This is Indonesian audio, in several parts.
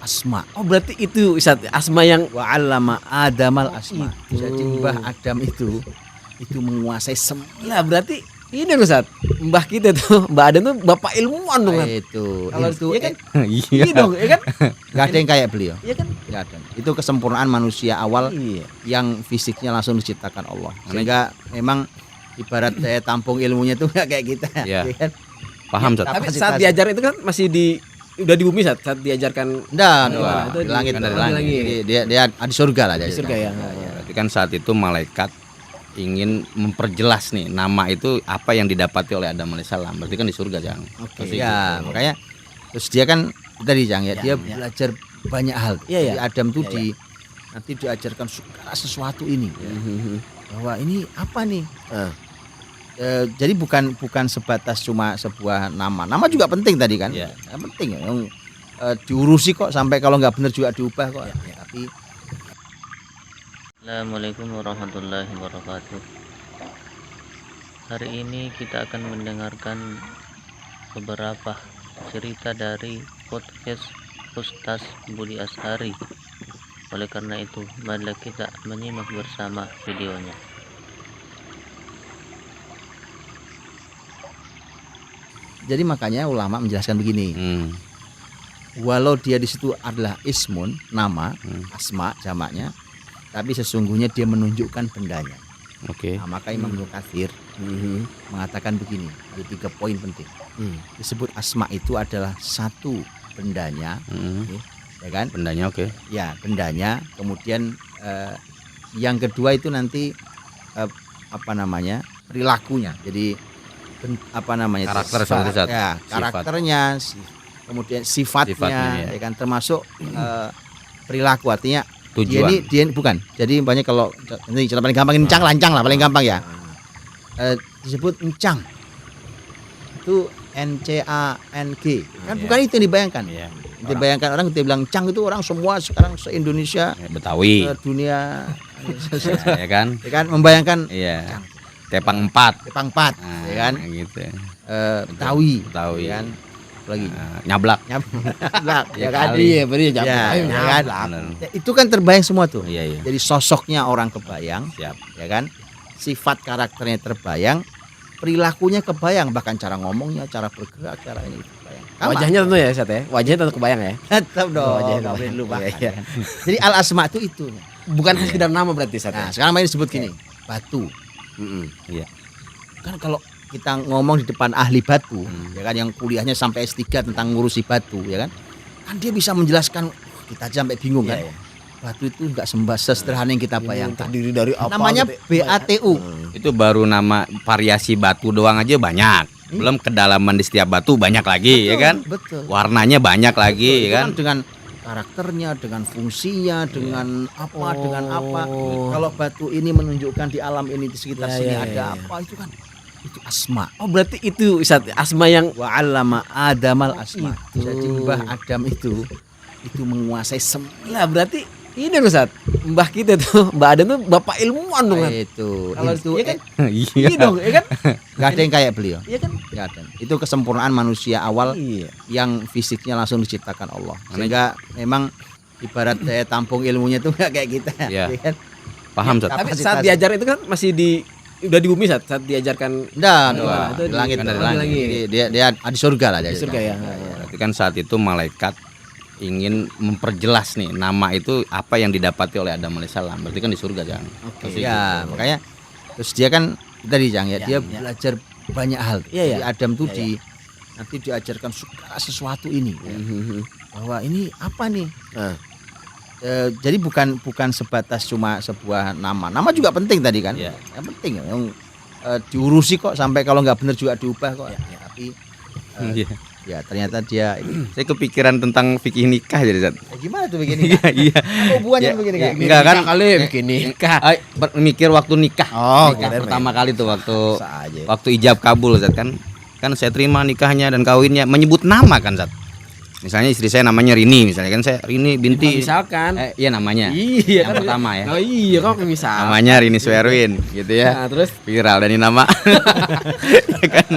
asma. Oh berarti itu Ustaz, asma yang Wa 'allama Adamal asma. itu. Jadi Mbah Adam itu menguasai Lah berarti ini Ustaz, mbah kita tuh, Mbah Adam tuh bapak ilmuwan dong kan. itu. Kalau Itu iya kan? Iya. Iya dong, iya kan? nggak ada yang kayak beliau. Iya kan? Nggak ada. Itu kesempurnaan manusia awal Iya. yang fisiknya langsung diciptakan Allah. Sehingga memang ibarat daya tampung ilmunya itu nggak kayak kita. Iya. Ya kan? Paham, Zat? Tapi Kapasitas. saat diajar itu kan masih udah di bumi saat diajarkan Nggak, itu di langit. kan dari Di langit. langit. Dia di surga lah. di surga ya. Berarti kan saat itu malaikat ingin memperjelas nih nama itu apa yang didapati oleh Adam alaihissalam. Berarti kan di surga, Jang. Oke. Pasti Ya, gitu. makanya terus dia kan tadi Jang ya, dia Ya. belajar banyak hal. Iya, Jadi ya. Adam tuh Iya, nanti diajarkan segala sesuatu ini. Ya. Mhm. Bahwa ini apa nih? Ah. Jadi bukan sebatas cuma sebuah nama. Nama juga penting tadi kan. Iya. Yang penting ya, yang diurusi kok sampai kalau nggak benar juga diubah kok. Ya. Tapi Assalamualaikum warahmatullahi wabarakatuh. Hari ini kita akan mendengarkan beberapa cerita dari podcast Ustaz Budi Ashari. Oleh karena itu, marilah kita menyimak bersama videonya. jadi makanya ulama menjelaskan begini. Walau dia di situ adalah ismun, nama, asma jamaknya, tapi sesungguhnya dia menunjukkan bendanya. Oke. Nah, maka Imam Ibnu Katsir mengatakan begini, ada 3 poin penting. Disebut asma itu adalah satu bendanya, ya kan? Bendanya oke. Ya, bendanya. Kemudian yang kedua itu nanti perilakunya. Jadi Karakter sifat, seperti Zat. ya, Sifat. karakternya, kemudian sifatnya, ya. ya kan, termasuk perilaku, artinya Tujuan. dia bukan. Jadi banyak kalau ini cara paling gampang encang lancang lah paling gampang ya. Disebut encang. Itu NCANG. Kan bukan itu yang dibayangkan. Iya. Dibayangkan orang dia bilang encang itu orang semua sekarang se-Indonesia, Betawi. dunia Ya kan? ya kan membayangkan Iya. Tepang 4. Tepang 4, Nah, ya kan? gitu. Betawi, Betawi. ya kan? Lagi Nyablak. nyablak, ya kan? kali. Iya, bener Ya, ya. ya kan? Bener. Ya, itu kan terbayang semua tuh. Iya, iya. Jadi sosoknya orang kebayang, Siap. ya kan? Sifat karakternya terbayang, perilakunya kebayang, bahkan cara ngomongnya, cara bergerak, cara ini kebayang. Sama. Wajahnya tentu ya Ustaz ya. Wajahnya tentu kebayang ya. Tetap dong, Wajahnya nggak boleh kebayang. dilupakan. Iya, iya. kan? Jadi al asma itu. Bukan sekedar nama berarti Ustaz Nah, ya. sekarang main disebut gini, batu. Iya. Kan kalau kita ngomong di depan ahli batu, ya kan, yang kuliahnya sampai S3 tentang ngurusi batu, ya kan, kan dia bisa menjelaskan, kita aja sampai bingung kan. Iya, iya. Batu itu enggak sesederhana yang kita bayangkan. Terdiri dari apa? Namanya gitu. BATU. Itu baru nama variasi batu doang aja banyak. Belum kedalaman di setiap batu banyak lagi, ya kan? Betul. Warnanya banyak lagi, Itu ya kan? dengan karakternya, dengan fungsinya, dengan dengan apa. Kalau batu ini menunjukkan di alam ini di sekitar Ya, sini ya, ada ya, ya. apa, itu kan itu asma. Oh berarti itu Ustaz, asma yang Wa 'allama Adamal asma. Itu. Jadi Mbah Adam itu menguasai semua. lah berarti ini Ustaz, mbah kita tuh, Mbah Adam tuh bapak ilmuwan dong kan. Itu Iya kan? Iya. Iya dong, iya kan? nggak ada yang kayak beliau. Iya kan? Nggak ada. Itu kesempurnaan manusia awal Iya. yang fisiknya langsung diciptakan Allah. Sehingga memang ibarat daya tampung ilmunya itu nggak kayak kita. Iya. ya kan? Paham, Zat? Tapi Kapasitas. saat diajar itu kan masih udah di bumi saat diajarkan Nggak, itu di langit. kan dari Di langit. langit. Jadi dia di surga lah. di jadi. surga ya. Berarti kan saat itu malaikat ingin memperjelas nih nama itu apa yang didapati oleh Adam alaihissalam. Berarti kan di surga, Jang. Oke. Pasti Ya, gitu. makanya terus dia kan tadi Jang ya, Ya, dia ya. belajar banyak hal. Iya, Jadi ya. Adam tuh Ya, nanti diajarkan segala sesuatu ini. Ya. Bahwa ini apa nih? Ah. Jadi bukan sebatas cuma sebuah nama. Nama juga penting tadi kan. Iya. Yang penting yang diurusi kok sampai kalau nggak benar juga diubah kok. Tapi Iya. ya ternyata dia Saya kepikiran tentang fikih nikah jadi, Zat. gimana tuh begini? Iya, iya. Apa hubungannya Ya, begini ya, kan? enggak kan? Kali bikin nikah. Mikir waktu nikah. Oh, Nikah kirain pertama kali tuh Bisa aja. waktu ijab kabul, Zat, kan saya terima nikahnya dan kawinnya menyebut nama kan, Zat. Misalnya istri saya namanya Rini, misalnya kan saya Rini binti. Misalkan. Iya namanya. Iya Yang kan. pertama ya. Oh iya kok misal. Namanya Rini Swerwin gitu ya. Nah, terus Viral dan ini nama. Ya kan?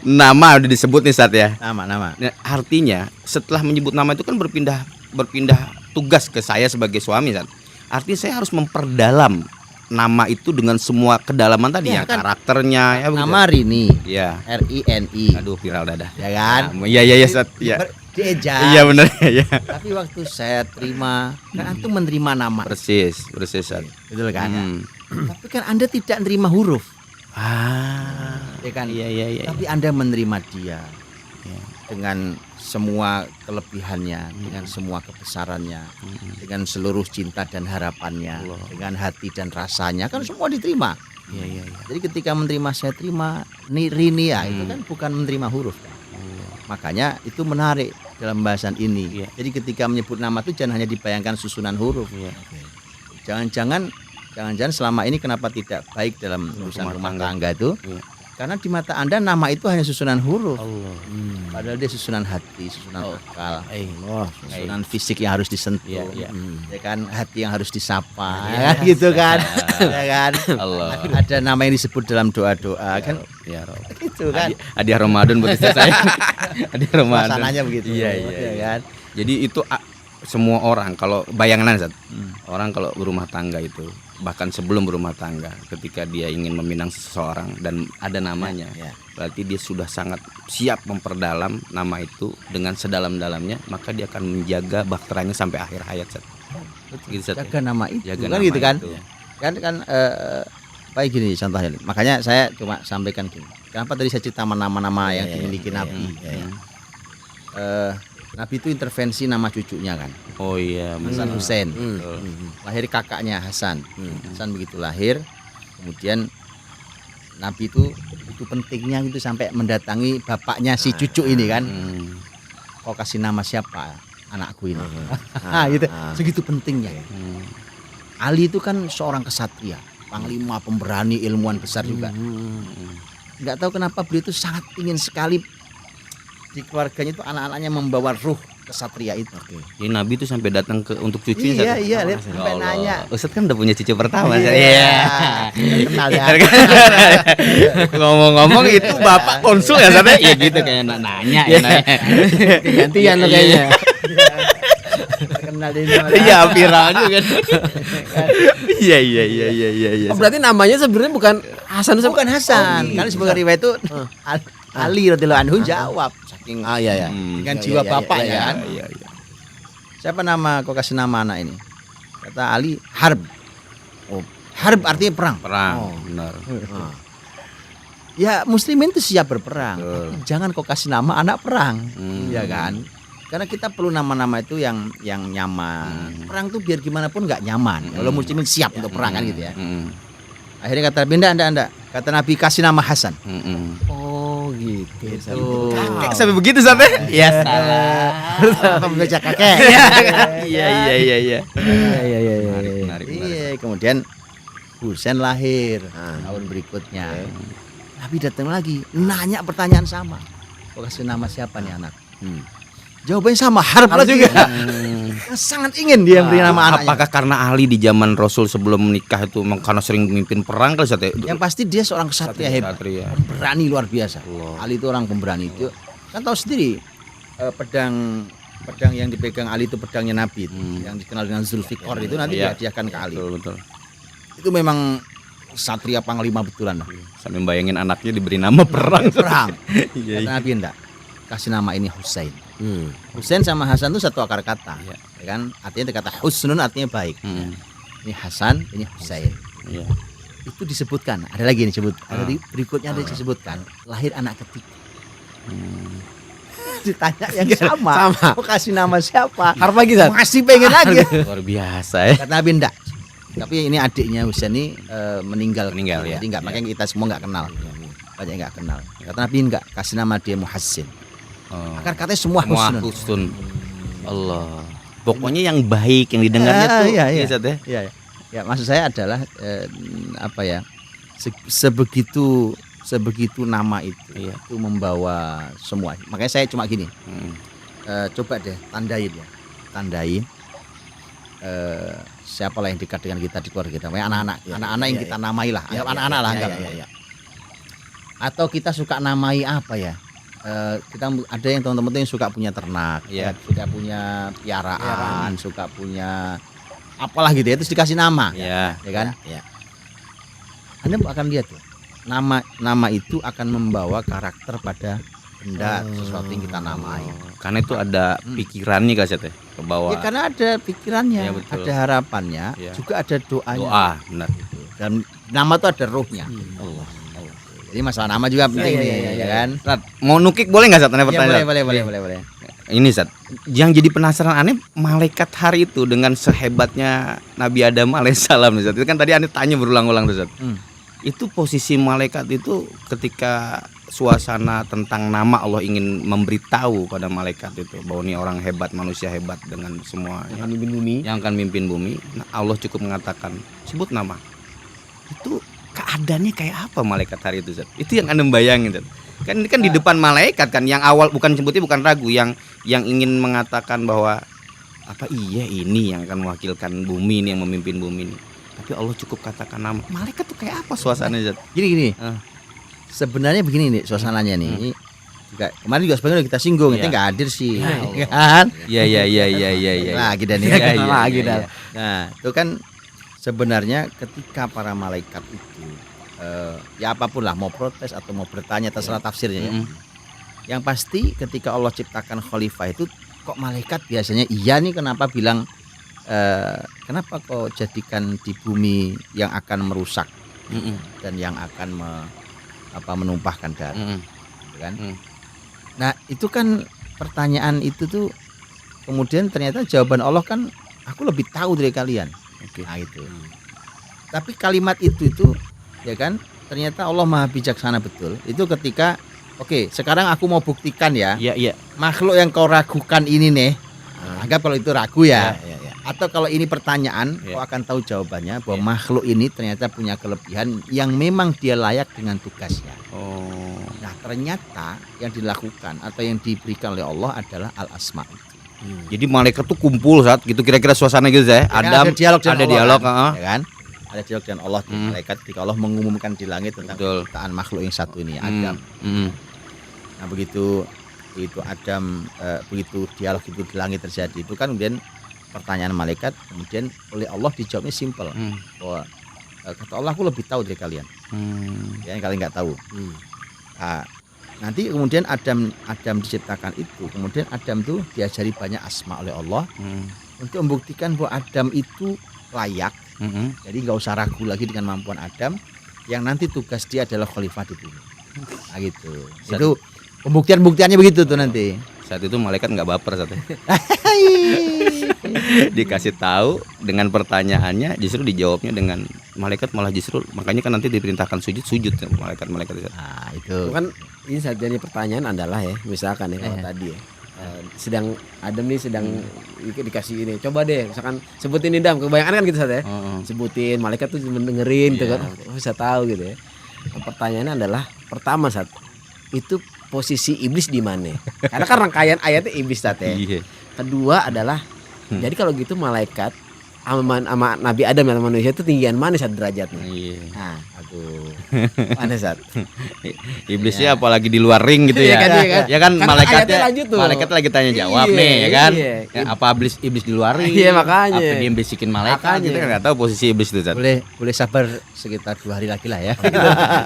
Nama udah disebut nih, Zat ya. Nama. Nah, artinya setelah menyebut nama itu kan berpindah berpindah tugas ke saya sebagai suami, Zat. Artinya saya harus memperdalam nama itu dengan semua kedalaman tadi Ya, ya, kan. karakternya ya begitu. Nama Rini, Ya. RINI, Aduh, viral dada. ya kan? Iya, Zat. Iya. Diejak. Iya benar ya. Tapi waktu saya terima, kan antum menerima nama, Persis, Zat. betul kan? Hmm. Tapi kan Anda tidak menerima huruf, ya kan? Iya. Tapi Anda menerima dia Ya. dengan semua kelebihannya, dengan semua kebesarannya, dengan seluruh cinta dan harapannya, Allah. dengan hati dan rasanya, kan semua diterima. Iya. Jadi ketika menerima saya terima Rini ya, itu kan bukan menerima huruf kan? Makanya itu menarik dalam bahasan ini. Iya. Jadi ketika menyebut nama itu jangan hanya dibayangkan susunan huruf. Iya. Jangan-jangan selama ini kenapa tidak baik dalam urusan rumah tangga itu? Iya. Karena di mata Anda nama itu hanya susunan huruf. Allah. Padahal dia susunan hati, susunan akal, Wah, susunan fisik yang harus disentuh, Iya. ya kan, hati yang harus disapa, ya kan, gitu kan, ya kan. Allah. Ada nama yang disebut dalam doa-doa kan, Ya Rob. gitu kan. Hadiah Ramadan buat istri saya. Hadiah Ramadan. Suasananya begitu, Iya. ya kan. Jadi itu semua orang kalau bayangan Zat, orang kalau berumah tangga itu bahkan sebelum berumah tangga ketika dia ingin meminang seseorang dan ada namanya, Ya. berarti dia sudah sangat siap memperdalam nama itu dengan sedalam-dalamnya, maka dia akan menjaga bakteranya sampai akhir hayat Zat. Gitu, Zat, ya? Jaga nama itu, Jaga kan nama gitu kan. itu. Kan baik gini contohnya. Makanya saya cuma sampaikan gini. Kenapa tadi saya cerita nama-nama yang dimiliki Nabi? Nabi itu intervensi nama cucunya kan, Oh iya, Hasan Hussein. betul. Lahir kakaknya Hasan. Hasan begitu lahir, kemudian Nabi itu pentingnya gitu sampai mendatangi bapaknya si cucu ini kan. Hmm. Kau kasih nama siapa anakku ini? Gitu. Segitu pentingnya. Hmm. Ali itu kan seorang kesatria, panglima, pemberani, ilmuwan besar juga. Nggak tahu kenapa beliau itu sangat ingin sekali di keluarganya itu anak-anaknya membawa ruh kesatria itu. Jadi Nabi itu sampai datang untuk cucunya. Zat? Iya, lihat Ya sampai Allah. nanya. Ustadz kan udah punya cucu pertama. Zat. Iya. Kenal ya. Ngomong-ngomong itu bapak konsul ya Zat? Ya gitu kayak nanya ya. gantian lo kayaknya. Kenal ini. Iya viral juga. Iya. Oh, berarti namanya sebenarnya bukan Hasan Hussein. Bukan Hasan. Kan sebagai riwayat itu Ali radhiyallahu anhu jawab saking Iya. dengan Iya, jiwa iya, bapaknya iya, kan. Iya. Siapa nama kau kasih nama anak ini? Kata Ali, Harb. Oh, Harb artinya perang. Perang, benar. Ya muslimin itu siap berperang. Betul. Tapi jangan kau kasih nama anak perang, ya Hmm. kan? Karena kita perlu nama-nama itu yang nyaman. Perang tuh biar gimana pun nggak nyaman. Kalau muslimin siap untuk perang kan gitu ya. Akhirnya kata Nabi, enggak. Kata Nabi kasih nama Hasan. Oh, gitu. Kakek sampai begitu sampai? Ya salah. Pembaca kakek. Iya. Iya. Menarik. Iya, kemudian Husain lahir tahun berikutnya. Nabi datang lagi, nanya pertanyaan sama. Kau kasih nama siapa nih anak? Jawabannya sama, Harb lagi. Sangat ingin dia beri nama anaknya. Apakah karena Ali di zaman Rasul sebelum menikah itu memang karena sering memimpin perang kali Zat? Yang pasti dia seorang kesatria hebat, Satria. pemberani luar biasa. Allah. Ali itu orang pemberani itu. Kan tahu sendiri pedang yang dipegang Ali itu pedangnya Nabi itu, yang dikenal dengan Zulfikar itu nanti Iya. dihadiahkan ke Ali. Betul. Itu memang satria panglima betulan lah. Sampai bayangin anaknya diberi nama perang. Perang. Iya. Kata Nabi enggak. Kasih nama ini Husain. Husain sama Hasan itu satu akar kata, Iya. ya kan? Artinya kata husnun artinya baik. Hmm. Ini Hasan, ini Husain. Iya. Itu disebutkan. Ada lagi yang disebut. Ada berikutnya ada disebutkan. Lahir anak ketiga. Ditanya yang sama. Mau kasih nama siapa? Harap lagi, Zat. Masih pengen lagi. Luar biasa ya. Kata Nabi enggak. Tapi ini adiknya Husain ini meninggal. Meninggal, ya. Jadi enggak, makanya kita semua enggak kenal. Banyak enggak kenal. Kata Nabi enggak, kasih nama dia Muhassin. Akar katanya semua husnun. Husnun. Allah. Pokoknya yang baik yang didengarnya tuh. Iya. Zat, ya. Iya. Ya, maksud saya adalah apa ya? Sebegitu nama itu, Iya. itu membawa semua. Makanya saya cuma gini. Coba deh tandain ya. Tandain siapalah yang dekat dengan kita di keluarga kita. Makanya anak-anak yang kita namai lah. Anggap anak-anak lah anggap. Atau kita suka namai apa ya? kita ada yang teman-teman tuh yang suka punya ternak, Iya. suka punya piaraan, suka punya apalah gitu ya, terus dikasih nama, Ya. ya kan? Ya. Anda akan lihat tuh, nama itu akan membawa karakter pada benda sesuatu yang kita namai. Karena itu ada pikirannya Kak Zat ya, ke bawah. Ya karena ada pikirannya, Iya, betul. ada harapannya, Iya. juga ada doanya. Doa, benar. Dan nama itu ada ruhnya. Allah. Jadi masalah nama juga penting Iya, nih, iya, ya kan? Zat, mau nukik boleh nggak Zat? Ada Ya, pertanyaan. boleh. Ini Zat, yang jadi penasaran aneh malaikat hari itu dengan sehebatnya Nabi Adam alaihissalam Zat. Itu kan tadi aneh tanya berulang-ulang tuh Zat. Itu posisi malaikat itu ketika suasana tentang nama Allah ingin memberitahu pada malaikat itu bahwa ini orang hebat, manusia hebat dengan semua Yang mimpin bumi. yang akan mimpin bumi. Nah, Allah cukup mengatakan sebut nama. Itu keadaannya kayak apa malaikat hari itu Zat? Itu yang Anda bayangin Zat. Kan ini kan di depan malaikat kan yang awal bukan sebutnya bukan ragu yang ingin mengatakan bahwa apa iya ini yang akan mewakilkan bumi ini yang memimpin bumi ini. Tapi Allah cukup katakan nama. Malaikat tuh kayak apa suasananya Zat? Gini. Ah. Sebenarnya begini nih suasananya nih. Ini juga kemarin juga sebenarnya kita singgung, itu Iya. nggak hadir sih, Ya kan? Iya. Lagi dan ini. Iya, iya, lagi iya, dah. iya. Nah, itu kan sebenarnya ketika para malaikat itu ya apapun lah mau protes atau mau bertanya terserah tafsirnya ya. Mm-mm. Yang pasti ketika Allah ciptakan khalifah itu kok malaikat biasanya iya nih kenapa bilang kenapa kok jadikan di bumi yang akan merusak Mm-mm. dan yang akan menumpahkan darah, Mm-mm. gitu kan? Mm. Nah, itu kan pertanyaan itu tuh kemudian ternyata jawaban Allah kan aku lebih tahu dari kalian. Oke. Nah, itu. Tapi kalimat itu ya kan ternyata Allah Maha bijaksana betul. Itu ketika oke, sekarang aku mau buktikan ya, Iya. makhluk yang kau ragukan ini nih. Anggap kalau itu ragu ya. Ya. Atau kalau ini pertanyaan, Ya. kau akan tahu jawabannya bahwa Ya. makhluk ini ternyata punya kelebihan yang memang dia layak dengan tugasnya. Oh. Nah, ternyata yang dilakukan atau yang diberikan oleh Allah adalah al-asma. Jadi malaikat tuh kumpul saat gitu kira-kira suasana gitu ya. Kan Adam ada dialog dengan ada Allah, dialog, kan? heeh. Ya kan? Ada dialog dengan Allah di malaikat ketika Allah mengumumkan di langit tentang Betul. penciptaan makhluk yang satu ini, Adam. Nah, begitu Adam begitu dialog itu di langit terjadi itu kan kemudian pertanyaan malaikat kemudian oleh Allah dijawabnya simpel bahwa kata Allah aku lebih tahu dari kalian. Ya kalian nggak tahu. Nah, nanti kemudian Adam diciptakan itu kemudian Adam tuh diajari banyak asma oleh Allah untuk membuktikan bahwa Adam itu layak. Jadi nggak usah ragu lagi dengan kemampuan Adam yang nanti tugas dia adalah khalifah di bumi. Nah, gitu. Itu pembuktiannya begitu tuh nanti. Saat itu malaikat nggak baper saat itu. Dikasih tahu dengan pertanyaannya justru dijawabnya dengan malaikat malah justru makanya kan nanti diperintahkan sujud malaikat itu. Nah, itu. Itu kan ini saat jadi pertanyaan adalah ya, misalkan ya kalau tadi ya. Sedang Adam nih sedang dikasih ini. Coba deh misalkan sebutin ini Dam, kebanyakan kan gitu saat ya. Sebutin malaikat tuh mendengerin gitu kan. Oh, bisa tahu gitu ya. Nah, pertanyaannya adalah pertama saat itu posisi iblis di mana? Karena kan rangkaian ayatnya iblis saat ya. Iya. Kedua adalah jadi kalau gitu malaikat sama Nabi Adam dan manusia itu tinggian mana saat derajatnya? Iya. Nah, aduh. Mana saat? Iblisnya apalagi di luar ring gitu Iya ya. kan, iya kan? Ya kan Kan malaikatnya ayatnya lanjut tuh. malaikatnya lagi tanya jawab Iya, nih ya kan. iya. Ya, apa iblis di luar ring? Iya, makanya. Apa dia bisikin malaikat Makanya. kita kan nggak tahu posisi iblis itu Zat. Boleh sabar sekitar 2 hari lagi lah ya.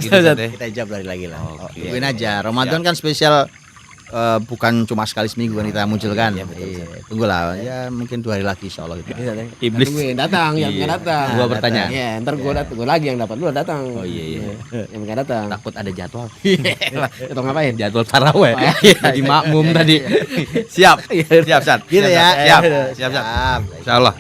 Gitu, Zat, ya. Kita jawab 2 hari lagi lah. Oke. Tungguin aja. Ramadan kan spesial bukan cuma sekali seminggu kan kita munculkan. Iya, betul, Iya, tunggulah ya mungkin 2 hari lagi insyaallah gitu. Iblis. Tungguin, datang, yang Iya. nggak datang. Gua bertanya. Iya, ntar gua lagi yang dapat, lu datang. Oh, iya. Yang nggak datang. Takut ada jadwal. Atau ngapain? Jadwal taraweh. Oh, Jadi makmum tadi. Siap. Siap, Zat. Gitu ya. Siap. Iya, Siap, Zat. siap. Insyaallah.